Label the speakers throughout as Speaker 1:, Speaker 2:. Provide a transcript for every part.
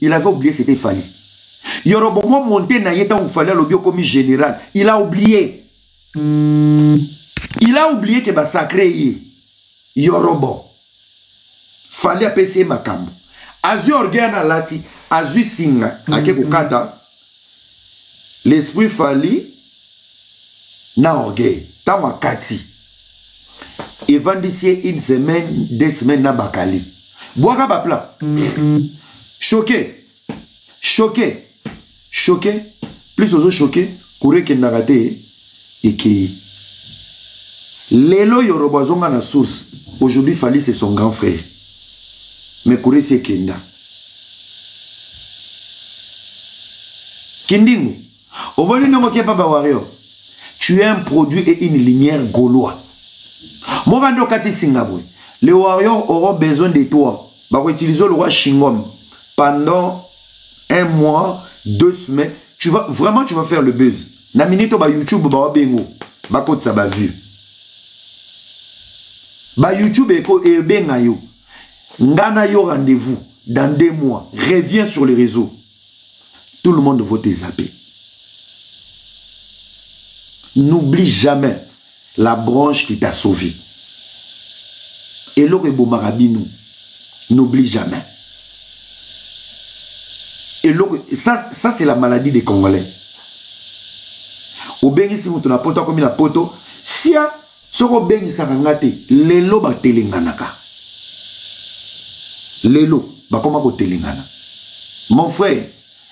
Speaker 1: Il avait oublié, c'était Fali. Yorobo, moi, monté na yeta où fallait le bio comme général. Il a oublié. Il a oublié que va sacré Yorobo. Fali a payé makambo. Azu organa lati, azu singa, ake kukata. L'esprit Fali na orgueil. Tama kati. Et vendissier une semaine, 2 semaines na bakali. Boaka bapla. Choqué. Choqué. Choqué. Plus aux autres choqués. Kouré qui n'a raté. Et qui. Lelo Yorobazonga na sauce. Aujourd'hui, Fali, c'est son grand frère. Mais Kouré, c'est Kenda. Kindingu. Au bon nom, tu es un produit et une lumière gaulois. Moi, Kati Singapour. Les warriors auront besoin de toi. Bah, utiliser le roi Shingom pendant 1 mois, 2 semaines. Tu vas faire le buzz. Na minute ba YouTube ba bengo. Ba côté ça ba vu. Ba YouTube et benga yo. Ngana yo rendez-vous dans 2 mois. Reviens sur les réseaux. Tout le monde va te zapper. N'oublie jamais la branche qui t'a sauvé. Et l'eau est beau marabinou. N'oublie jamais. Et ça c'est la maladie des Congolais. Au bengi si vous na poto comme la poto, si a soko bengi sakangate, lelo ba telenganaka. Lelo ba koma ko telengana. Mon frère,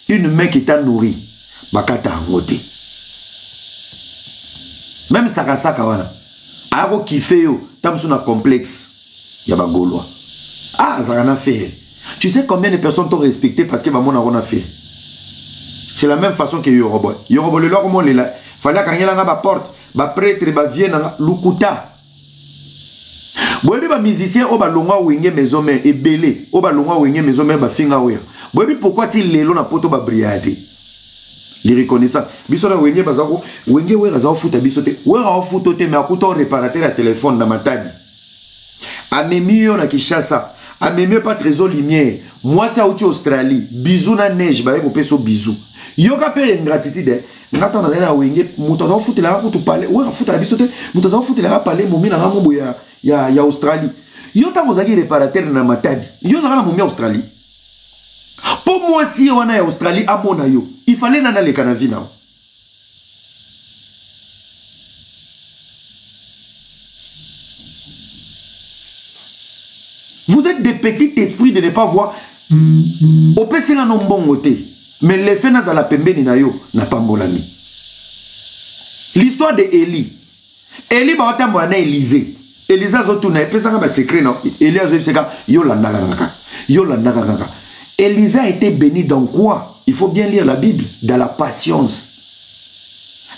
Speaker 1: une main qui t'a nourri, ba kata ngote. Même sakasaka wana. Ako kifé yo, tam na complexe. Yaba Gaulois. Ah, ça a fait. Tu sais combien de personnes t'ont respecté parce que maman a fait. C'est la même façon que Yorobo. Yorobo, le lor, il fallait qu'il y ait une porte, un prêtre, un vienne, un lukuta. Boyebi ba musicien o ba longwa wenge maison mais et belé, o ba longwa wenge maison mais ba finga wer. Boyebi pourquoi tu lelo na poto ba briade. Les reconnaissants. Biso na wenge bazako, wenge wer za futa bisote. Wer a futa te mais akuta réparateur à téléphone na matadi. Amemio na Kishasa, amemio pas trésor lumière. Moi c'est outil Australie, bisous na neige, ba ko peso bisous. Yoka pe ingratitude. Ngata na na wenge, muto za futa la ko to parler, wer futa bisote, muto za futa la parler momi na ngombo ya Australie. Yo ta mozaki réparateur na matadi. Yo za na momi Australie. Pour moi si on a Australie à mon yo, il fallait nana le canavina. Vous êtes des petits esprits de ne pas voir. Au PC na non côté, mais l'effet n'a la pembe ni na yo n'a pas molami. L'histoire de Élie. Élie ba ta mwana Élisée. Élisée a tourné, pesa ba secret non. Élie a dit yo la naganga. Yo la naganga. Élisée a été béni dans quoi? Il faut bien lire la Bible, dans la patience.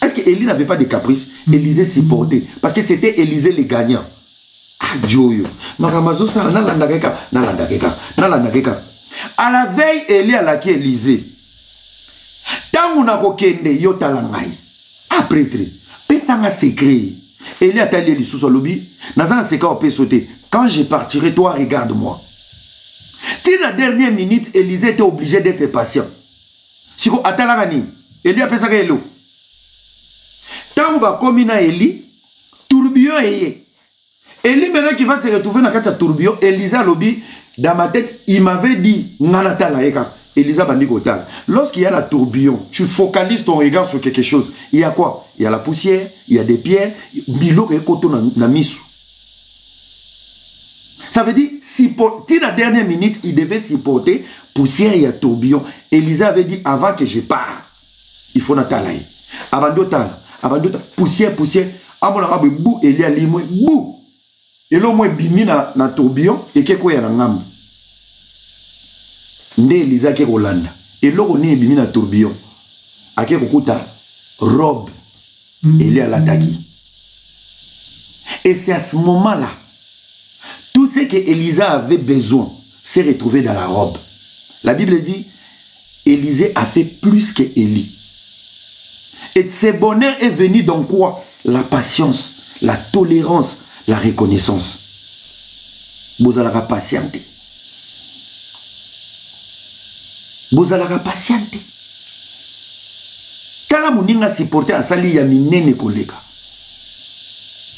Speaker 1: Est-ce que Élie n'avait pas de caprice? Élisée supportait parce que c'était Élisée le gagnant. Joyo. Makamazo ça na landakeka. À la veille Élie a la qui Élisée. Tangu na kokende yo talangai. Après très. Pesanga secret. Élie a tali li sous lobby. Nazana seka o peut sauter. Quand je partirai toi regarde-moi. Till la dernière minute Élisée était obligé d'être patient. Siko atalangani. Élie a pesaka elo. Tangu ba komina Élie tourbillon eye. Élie maintenant qui va se retrouver dans le tourbillon, Elisa lobby, dans ma tête, il m'avait dit, Elisa bandi kotal. Lorsqu'il y a la tourbillon, tu focalises ton regard sur quelque chose. Il y a quoi? Il y a la poussière, il y a des pierres, Milo et koto na misu. Ça veut dire, si la dernière minute, il devait supporter poussière et tourbillon. Elisa avait dit, avant que je parte, il faut natalaï. Abandota, poussière, amonarabe bou, Elia limwe, bou. Et là, moi, bimi na tourbillon, et qu'est-ce qu'il y a dans l'âme? Nde Elisa qui est Rolanda. Et là, on est bimi na tourbillon. A qu'est-ce qu'il y a robe, il y a l'attaque. Et c'est à ce moment-là, tout ce que Elisa avait besoin s'est retrouvé dans la robe. La Bible dit, Élisée a fait plus que Élie. Et ce bonheur est venu dans quoi? La patience, la tolérance, la reconnaissance. Vous allez patienter. Vous allez patienter. Tala moninga supporter asali ya minene koleka.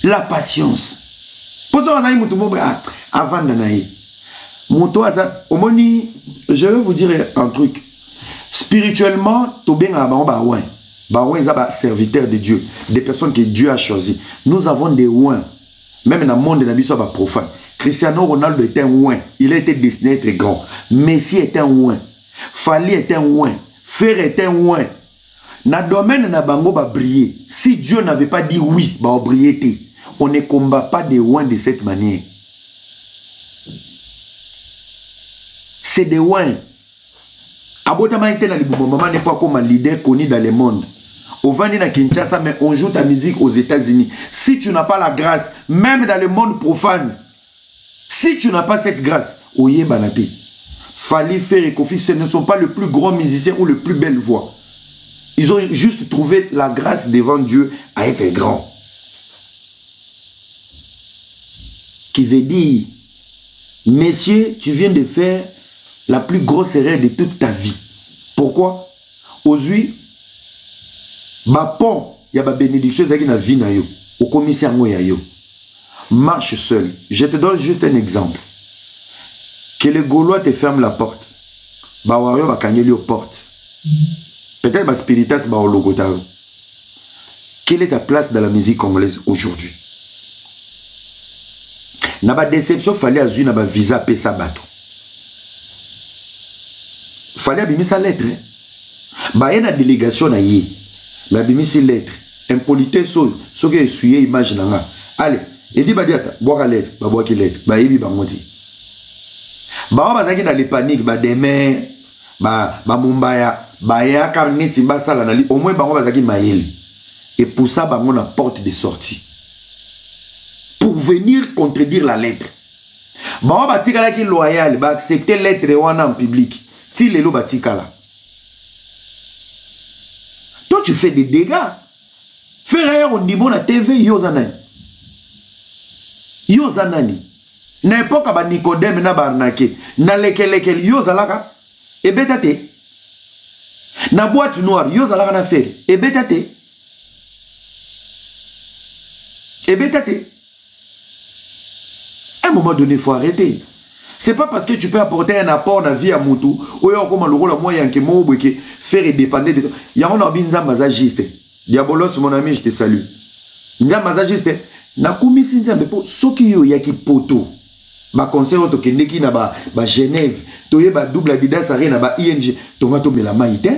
Speaker 1: La patience. Pour ça, avant d'anaï. Je vais vous dire un truc. Spirituellement, serviteurs de Dieu, des personnes que Dieu a choisies. Nous avons des ouins. Même dans le monde de la vie, ça va profane. Cristiano Ronaldo était un ouin. Il a été destiné à être grand. Messi était un ouin. Fali était un ouin. Fer était un ouin. Dans le domaine de bango va briller. Si Dieu n'avait pas dit oui, va briller. On ne combat pas des ouins de cette manière. C'est des ouins. Abotama était dans le maman n'est pas comme un leader connu dans le monde. Au Vandi na Kinshasa, mais on joue ta musique aux États-Unis. Si tu n'as pas la grâce, même dans le monde profane, si tu n'as pas cette grâce, oye banate. Fali Fer et Kofi, ce ne sont pas le plus grand musicien ou le plus belle voix. Ils ont juste trouvé la grâce devant Dieu à être grand. Qui veut dire, messieurs, tu viens de faire la plus grosse erreur de toute ta vie. Pourquoi? Aujourd'hui, ma pont, il y a ma bénédiction qui na vie na yo, au commissaire moya yo. Marche seul. Je te donne juste un exemple. Que les Gaulois te ferment la porte. Ba wario va cagner les portes. Peut-être ba spiritas ba ologotaro. Quelle est ta place dans la musique congolaise aujourd'hui? Na ba déception fallait azui na ba visa pesa bato. Fallait abimisa lettre. Ba yena délégation na yé. Mais abimisi lettre. Impolitesse so que essuyer image nanga. Allez, il dit ba diata, boire la lettre, ba boire qui lettre, ba yebi ba ngoti. Ba ba zaki na les panique, ba demain, ba mumbaya, ba ya karneti ba sala na li, au moins ba ba zaki mayeli. Et pour ça ba ngona porte de sortie. Pour venir contredire la lettre. Ba ba tikala ki loyal, ba accepter lettre wana en public. Ti lelo ba tikala. Toi tu fais des dégâts. Faire on dit bon à TV yo zanani. Yo zanani. N'importe ba Nicodème na barnake. Na lekeleke yo zalaka. E betate. Na boîte noire yo zalaka na faire. E betate. Et bétate. À un moment donné, il faut arrêter. C'est pas parce que tu peux apporter un apport dans la vie à Moutou, ou comme le rôle moyen que moi, faire dépendre de toi. Il y a un obinza mazagiste. Diabolos, mon ami, je te salue. Nza mazagiste. Na kumisi nza mbepo, soki yo yaki poto. Ba conseil auto kendeki na ba Genève. Toye ba double Adidas ari na ba ING. Tonga to mela maïte.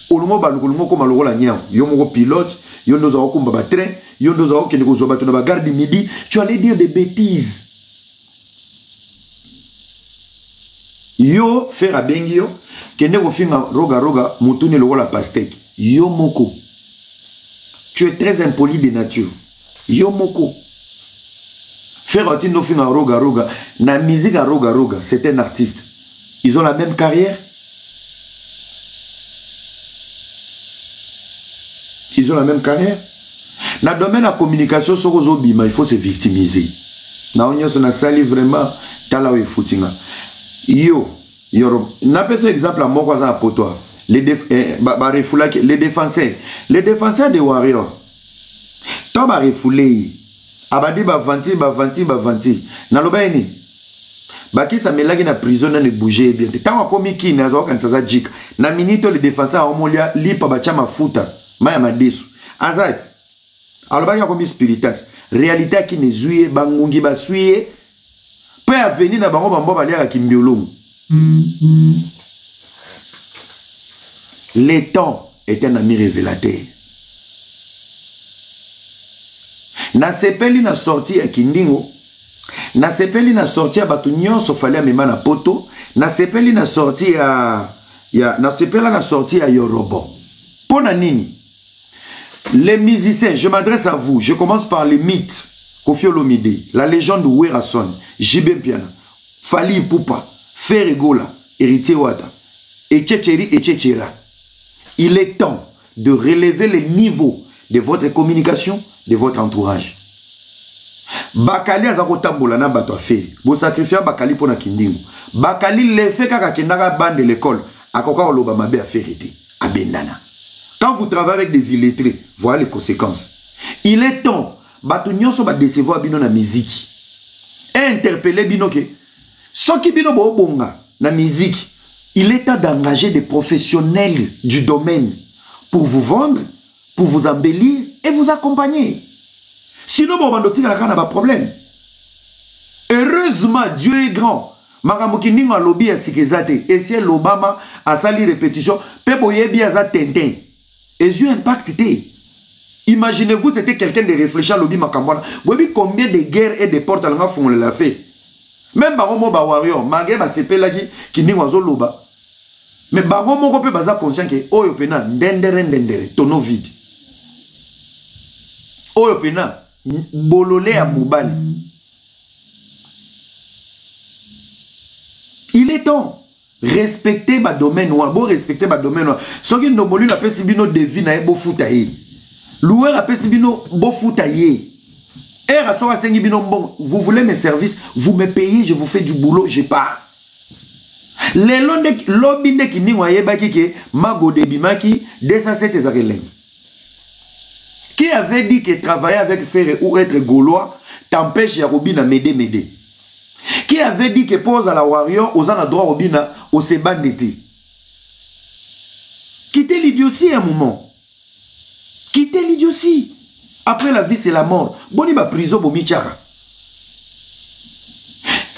Speaker 1: Olungo ba lukolungo comme le rôle nyam. Yo moko pilote. Yo nous avons comme train, yo nous avons qui nous avons na gare du midi, tu allais dire des bêtises. Yo faire abengio, que ne finga roga mutuni lo la pastèque. Yo moko. Tu es très impoli de nature. Yo moko. Faire otino finga roga na musique roga, c'est un artiste. Ils ont la même carrière. Ils ont la même carrière. Dans le domaine de la communication, il faut se victimiser. Dans le domaine sali vraiment, yo, n'a pas ce exemple à moi pour toi. Les défenseurs des Warriors. Toi, ba refoulé. Abadi ba vanti. Na loba ni. Ba ki sa melagi na prison na ne bouger bien. Tant ko mi ki na zo kan sa jik. Na minito les défenseurs omolia li pa ba chama futa. Maya madesu. Azai. Alors, il y a comme spiritas. Réalité qui n'est zouye, bangungi basuye. Peut venir dans bango bambo balia à kimbiolong. Le temps est un ami révélateur. Na sepeli na sorti à Kindingo. Na sepeli na sorti à Batunyon, sauf fallait même na poto. Na sepeli na sorti à Yorobo. Pona nini? Les musiciens, je m'adresse à vous. Je commence par les mythes. Kofi Olomide, la légende de Werason, Jibem Piana, Fali Poupa, Ferregola, Héritier Wata, Etchecheri et Tchétchera. Il est temps de relever le niveau de votre communication, de votre entourage. Bakali azakotambola na bato affaire. Bo sacrifier Bakali pour na kindingo. bakali l'effet kaka kendaka bande de l'école akoka oloba mabe affaire été abendana. Quand vous travaillez avec des illettrés, voilà les conséquences. Il est temps bato nyonso ba décevoir bino na musique et interpeller bino ke soki bino bo bonga na musique, il est temps d'engager des professionnels du domaine pour vous vendre, pour vous embellir et vous accompagner. Sinon bon bandoti la kana ba problème. Heureusement Dieu est grand. Makamuki ninga lobby ya sikezate et si l'Obama a sali répétition pe boyebi aza tintin. Et Dieu impacte té. Imaginez-vous, c'était quelqu'un de réfléchir à l'obi makambwana. Vous voyez combien de guerres et de portes à l'enfant font la fait. Même baromo ba warrior, malgré ba sepe là qui ni wazo loba. Mais baromo ko pe baza conscient que oyo pena ndendere tono vide. Oyo pena bololé à mobali. Il est temps respecter ma domaine ou bon respecter ma domaine. Ce qui nous molu la pesi bino devine e bo foutaye. Loueur a pesi bino bo foutaye. Et rasora sengi bino bon, vous voulez mes services, vous me payez, je vous fais du boulot, je pars. Les lobby qui ni waye baki ke mago debimaki 207 ezarelen. Qui avait dit que travailler avec Ferre ou être gaulois t'empêche ya robina m'aider. Qui avait dit que pose à la warrior aux en droit robina au seban d'été. Quittez l'idiotie un moment. Quittez l'idiotie. Après la vie c'est la mort. Boni ba prison bo michara.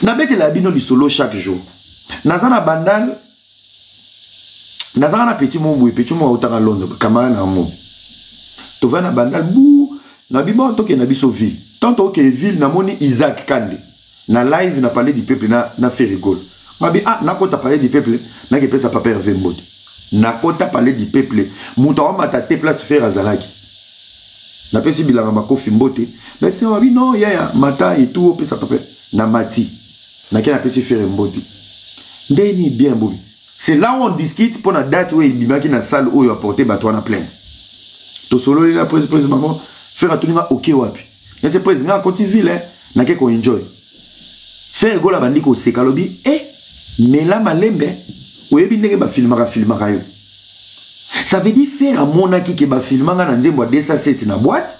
Speaker 1: Nabete la bino du solo chaque jour. Nazana bandal. Nazana petit mo utaka Londres kamana na mo. To va na bandal bou na bibo to ke na biso ville. Tant que ville na moni Isaac Kande. Na live na parler du peuple na fait rigole. Mabi ah na kota parler du peuple na ke pesa papa Hervé Mbodi. Na kota parler du peuple. Muta mata te place faire azalaki. Na pesi bilanga makofi Mbote. Mais c'est mabi non ya mata et tout pesa papa na mati. Na ke na pesi faire Mbodi. Ndeni bien bobi. C'est là où on discute pour la date où il bimaki na salle où il a porté bateau na plein. To solo la président maman faire à tout nga OK wapi. Mais c'est président quand il ville na ke ko enjoy. Faire gola bandiko sekalobi mais là malembe oyebi ndenge ba filmaka yo. Ça veut dire faire à monaki ke ba filmanga na nzembo 207 na boîte.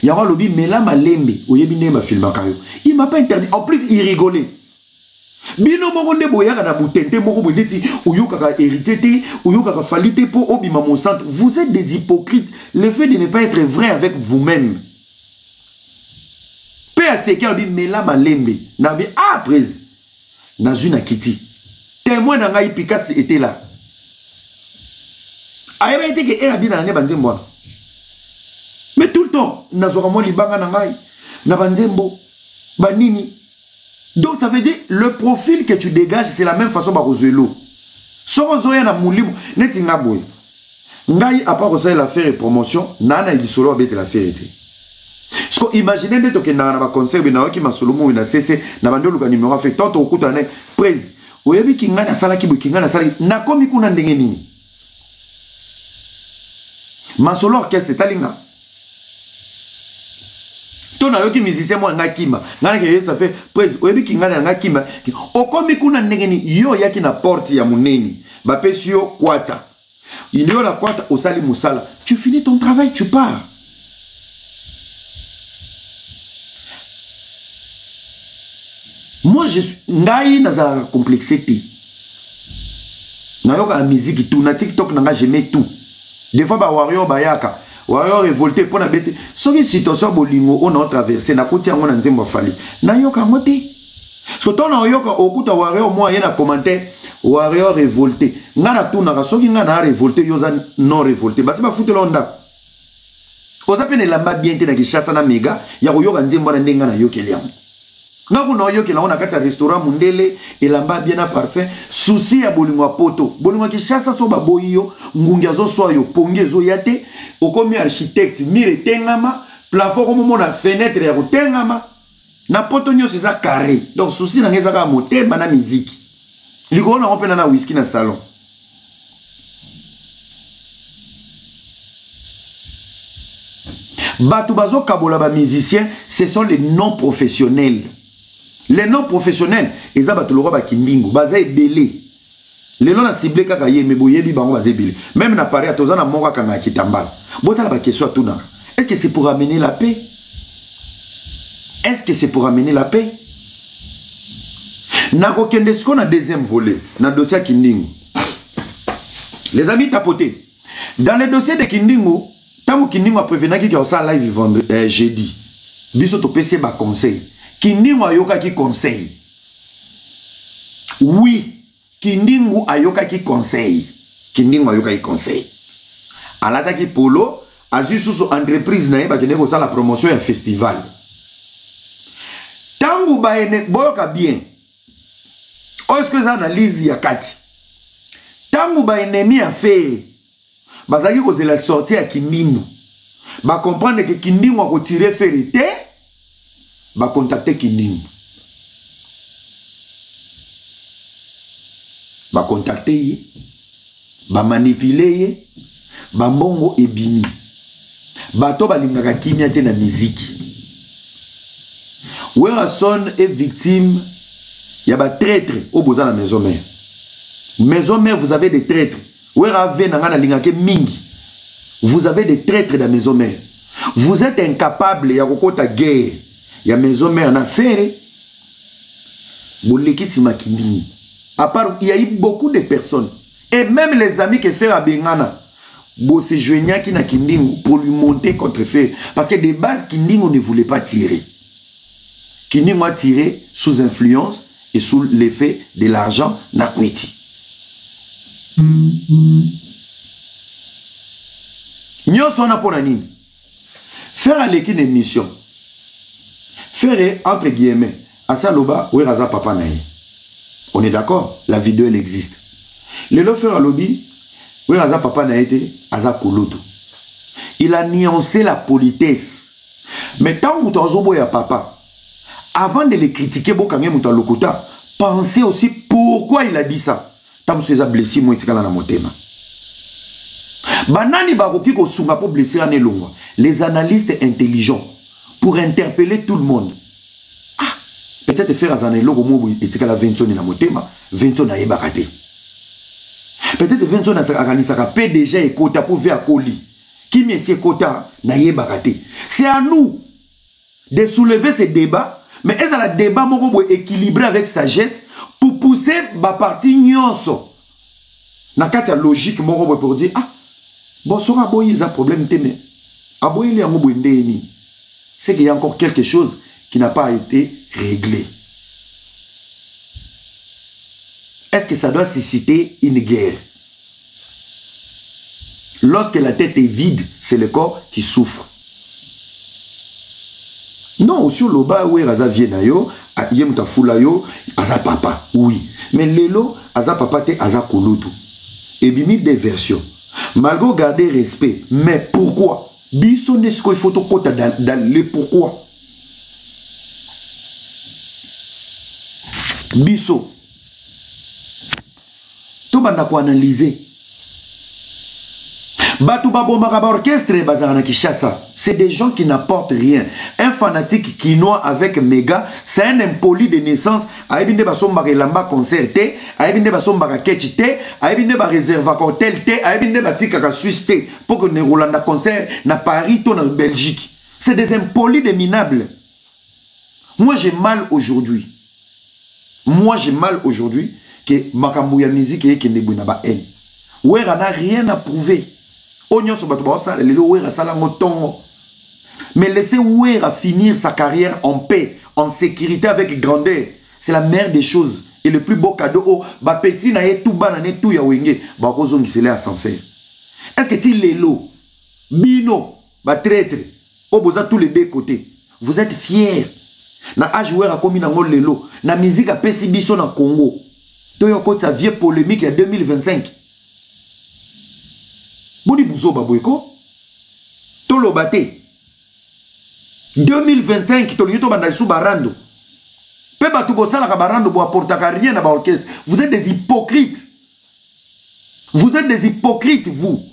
Speaker 1: Ya wa lobi mais là malembe oyebi ndenge ba filmaka yo. Il m'a pas interdit. En plus il rigolait. Bino moko nde boyaka na butente moko bondeti oyokaka hérité te oyokaka falite po obima mon centre. Vous êtes des hypocrites. Le fait de ne pas être vrai avec vous-même. Mais là malembe nabi après nazuna kiti témoin na ngai Picasso était là ayeba été que era bina nge banzembo mais tout le temps nazoka mo libanga na ngai na banzembo banini. Donc ça veut dire le profil que tu dégages c'est la même façon ba kozwelo soko zoya na mulimo neti ngaboy ngai à part ça la faire promotion nana il solo abete la faire été. So imaginez de toke na ba concert na waki masolomo na cc na bando luka numéro fait tant au kutane prise oyebi kinga na sala kibu kinga na sala na komi kuna ndenge nini masolo orchestre talinga to na yoki musicien mo ngakima ngana ke ça fait prise oyebi kinga na ngakima okomi kuna ndenge nini yo yaki na porte ya muneni ba pesi yo kwata yo la kwata osali musala tu finis ton travail tu pars. Moi, je suis ngai nazala complexité. Nayoka la musique tout na TikTok nanga j'aimais tout. Des fois ba warrior bayaka, warrior révolté pour na bête. So que situation bolingo on a traversé na koti yango na nzembo fali. Nayoka ngote. So to na yoka okuta warrior moi yena commentaire warrior révolté. Ngana tout na soki ngana révolté yoza non révolté. Basi ba fute londa. Oza pene lamba bien te na kishasa na mega ya koyoka nzembo na ndenga na yokeli yango. Naku na oyo kila ona kati ya restaurant mundele elamba bien na parfum souci ya bolingo poto bolingo kishasa so baboyi yo ngungi azo so yo pongi ezo yate okomi architecte mire tengama plafond comme mona fenêtre ya kotengama na poto nyo c'est ça carré donc souci na ngeza ka motema na musique likolo na opena na whisky na salon. Bato bazo kabola ba musiciens ce sont les non professionnels. Les non professionnels, ils ont le kindingo, basé belé. Les gens ont ciblé kaka yé, mais boyebi bango basé belé. Même na Paris, tous na moka kanga kitambal. Bota la question à tout na. Est-ce que c'est pour amener la paix? Est-ce que c'est pour amener la paix? Nako kende ce qu'on a deuxième volet, na dossier kindingo. Les amis tapotés. Dans le dossier de kindingo, tant que kindingo a prévenu qu'il y a ça live jeudi. Biso to PC ba conseil. Kindingo ayoka ki conseil. Oui, Kindingo ayoka ki conseil. Kindingo ayoka ki conseil. Alata ki polo, azu sous entreprise na yeba kende ko sa la promotion ya festival. Tangu ba ene boyoka bien. Est-ce que ça analyse ya kati? Tangu ba ennemi a fait. Bazaki ko la sortie ya Kindingo. Ba comprendre que Kindingo a ko tirer ferité. Ba contacter Kindingo. Ba contacter, ba manipuler, ba mbongo ebimi. Bato balingaka kimia te na musique. Werason est victime, il y a ba traître au boza la maison mère. Maison mère, vous avez des traîtres. Werave nanga na lingake mingi. Vous avez des traîtres dans la maison mère. Vous êtes incapable ya kokota guerre. Ya maison mère na faire. Boleki sima kindini. À part, il y a eu beaucoup de personnes. Et même les amis qui font à Bengana. Bon, c'est Joigna qui n'a Kindingo pour lui monter contre Fer. Parce que de base, Kindingo ne voulait pas tirer. Kindingo a tiré sous influence et sous l'effet de l'argent Nakwiti. Nous sommes pour la nini. Faire à l'équipe une émission. Faire entre guillemets. Asaloba, ou Raza Papa Naye. On est d'accord, la vidéo elle existe. Le lofer à lobby, oui, Aza Papa n'a été Aza Koloto. Il a nuancé la politesse. Mais tant que tu as papa, avant de le critiquer, pensez aussi pourquoi il a dit ça. Tant que tu as blessé, moi, tu as blessé. Banani baroki ko sunga pour blesser ane longa. Les analystes intelligents pour interpeller tout le monde. Ah, peut-être faire azane logo mo etika la 20 na motema, 20 na yebakate. Peut-être 20 na organisaka PDG et quota pour faire colis. Qui monsieur quota na yebakate. C'est à nous de soulever ces débats, mais est-ce que le débat moko équilibré avec sagesse pour pousser ba parti nyonso. Na kati logique moko pour dire ah bon, ça a un problème. C'est qu'il y a encore quelque chose qui n'a pas été réglé. Est-ce que ça doit susciter une guerre? Lorsque la tête est vide, c'est le corps qui souffre. Non, sur le bas, oui, Raza Vienayo, Yemta Fulayo, Aza Papa, oui. Mais Lelo, Aza Papa, te Aza Kolutu. Et bimi des versions. Malgré garder respect, mais pourquoi? Biso n'est-ce qu'il faut dans le pourquoi? Biso. Tout le monde analyser. C'est des gens qui n'apportent rien. Un fanatique quinois avec méga, c'est un impoli de naissance. Aïbinde basombaka lamba concerté, aïbinde basombaka ketchité, aïbinde ba réserva hotel té, aïbinde batika Suisse té, pour que ne Rolanda concert na Paris ou en Belgique. C'est des impolis de minables. Moi j'ai mal aujourd'hui. Moi j'ai mal aujourd'hui que Makambuya musique et que Nebuna ba haine. Ouais, on n'a rien à prouver. Mais laissez Ouera finir sa carrière en paix, en sécurité avec grandeur. C'est la meilleure des choses. Et le plus beau cadeau, oh, bah petit na tout banane tout ya wenge, bah kozongi c'est là sincère. Est-ce que tu l'élo, bino, bah traître, oh boza tous les deux côtés. Vous êtes fiers. Na âge Ouera comme na ngol lelo, na musique a pesi biso na Congo. Toyo kote sa vieille polémique en 2025. Boni Bouzo Baboueko Tolo Bate 2025 Tolo Yuto Bandalisu Barando Peba Tuko Salaka Barando Bo apportaka rien à l'orchestre. Vous êtes des hypocrites. Vous êtes des hypocrites, vous.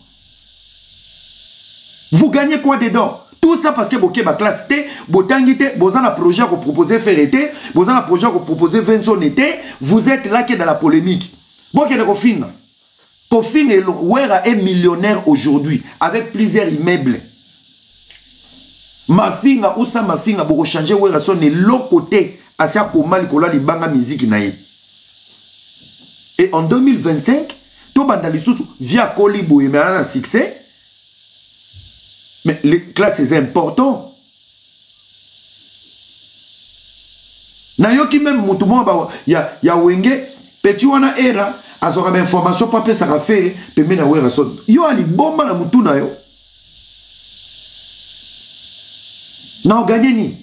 Speaker 1: Vous gagnez quoi dedans? Tout ça parce que boké ba classe T, botangité, bozan a projet à proposer faire été, bozan a projet à proposer 20 son été, vous êtes là qui est dans la polémique. Boké de Kofin. Kofin est millionnaire aujourd'hui avec plusieurs immeubles. Ma fille ou ça ma fille a beaucoup changé Wera son est l'autre côté à sa komal kola li banga musique naïe. Et en 2025, tout bandali sous via Kolibo et un succès. Mais les classes c'est important. Nayoki même mutumo ba ya wenge petit wana era azora ba information papier ça va faire pemena Wera son. Yo ali bomba na mutu na yo. Non, gagnez ni.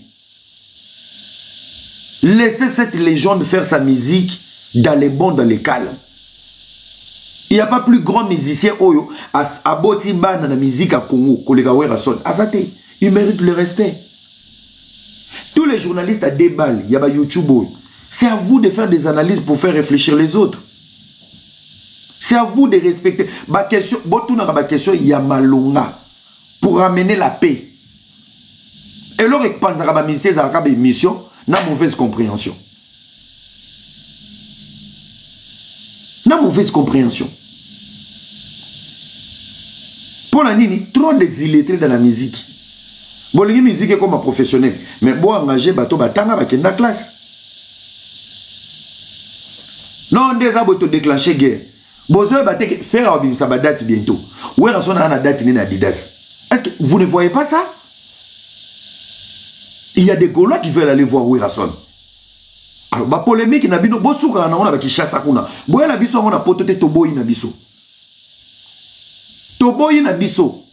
Speaker 1: Laissez cette légende faire sa musique dans les bons, dans les calmes. Il n'y a pas plus grand musicien Oyo à Botimba dans la musique à Congo, Kolega Wera Son. Azate, il mérite le respect. Tous les journalistes à déballe, il y a YouTube. C'est à vous de faire des analyses pour faire réfléchir les autres. C'est à vous de respecter. Ma question, il y a Malonga pour ramener la paix. Et là, il pense à une mission, n'a mauvaise compréhension. N'a mauvaise compréhension. Pour la nini, trop des illettrés dans la musique. Bon, la musique est comme un professionnel. Mais bon, engager bateau batanga avec une classe. Non, des abotos déclencher guerre. Besoin de faire un ça va date bientôt. Où est-ce qu'on a une date ni Adidas? Est-ce que vous ne voyez pas ça? Il y a des Gaulois qui veulent aller voir Werason. Alors, la polémique, il y a des gens qui chassent. Il y a des gens qui ont poté Toboyi Nabiso. Toboyi Nabiso.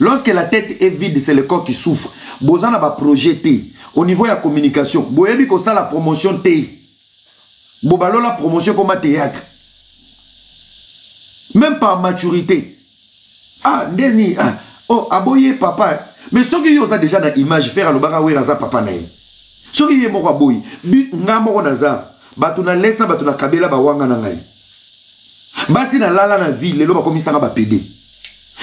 Speaker 1: Lorsque la tête est vide, c'est le corps qui souffre. Bozan va projeter au niveau de la communication. Boyebi ko ça la promotion T. Bobalo la promotion comme un théâtre. Même par maturité. Ah, Desni, ah, oh, aboye papa. Mais ce qui est déjà dans l'image, faire le baga Weraza papa naï. Ce qui est mort à boy, nga mort naza, batuna lesa batuna kabela ba wanga na ngai. Basi na lala na ville, le ba komisa nga ba pédé.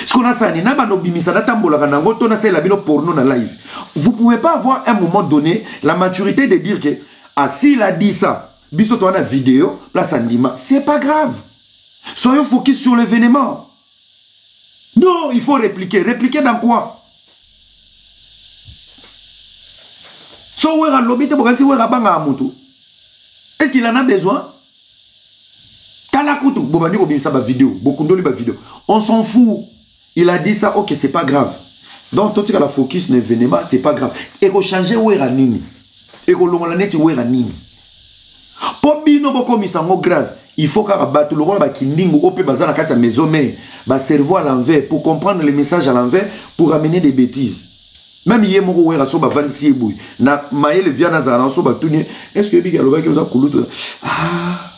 Speaker 1: Ce qu'on a ça, ni na ba no bimisa na tambola kana ngoto na sela bino porno na live. Vous pouvez pas avoir à un moment donné la maturité de dire que ah s'il a dit ça, biso to na vidéo, là ça ndima, c'est pas grave. Soyons focus sur l'événement. Non, il faut répliquer. Répliquer dans quoi? Est-ce qu'il en a besoin? On s'en fout. Il a dit ça, ok, c'est pas grave. Donc, tout ce que la focus n'est l'événement, c'est pas grave. Et qu'on change Wera Nini. Et qu'on l'on net Wera Nini. Pour bien comme ça grave, il faut qu'à battre le rôle de Kinding ou au bazar à la maison, mais cerveau à l'envers pour comprendre les messages à l'envers pour amener des bêtises. Même hier, mon roi a soba vansi ebouy. Na maël vient dans un soba tourné. Est-ce que Big Aloba qui vous a coulé? Ah.